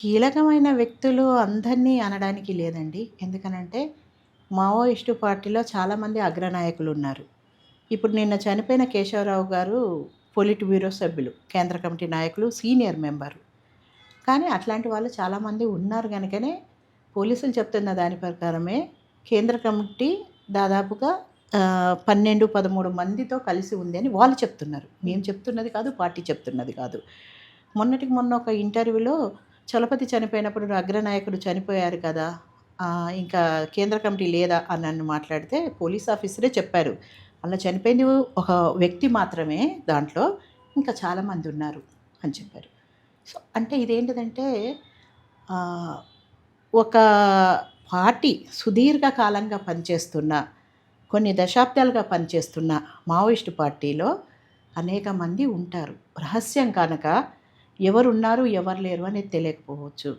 కీలకమైన వ్యక్తులు అందరినీ అనడానికి లేదండి. ఎందుకనంటే, మావోయిస్టు పార్టీలో చాలామంది అగ్రనాయకులున్నారు. ఇప్పుడు నిన్న చనిపోయిన కేశవరావు గారు పొలిట్ బ్యూరో సభ్యులు, కేంద్ర కమిటీ నాయకులు, సీనియర్ మెంబరు. కానీ అట్లాంటి వాళ్ళు చాలామంది ఉన్నారు గనుకనే పోలీసులు చెప్తున్న దాని ప్రకారమే కేంద్ర కమిటీ దాదాపుగా 12, 13 మందితో కలిసి ఉంది అని వాళ్ళు చెప్తున్నారు. మేము చెప్తున్నది కాదు, పార్టీ చెప్తున్నది కాదు. మొన్నటికి మొన్న ఒక ఇంటర్వ్యూలో చలపతి చనిపోయినప్పుడు అగ్రనాయకుడు చనిపోయారు కదా! ఇంకా కేంద్ర కమిటీ లేదా అని నన్ను మాట్లాడితే పోలీస్ ఆఫీసరే చెప్పారు. అలా చనిపోయింది ఒక వ్యక్తి మాత్రమే దాంట్లో. ఇంకా చాలామంది ఉన్నారు అని చెప్పారు. సో, అంటే ఇదేంటిదంటే ఆహ్, ఒక పార్టీ సుదీర్ఘ కాలంగా పనిచేస్తున్న, కొన్ని దశాబ్దాలుగా పనిచేస్తున్న మావోయిస్టు పార్టీలో అనేక మంది ఉంటారు. రహస్యం కనుక ఎవరున్నారు, ఎవరు లేరు అనేది తెలియకపోవచ్చు.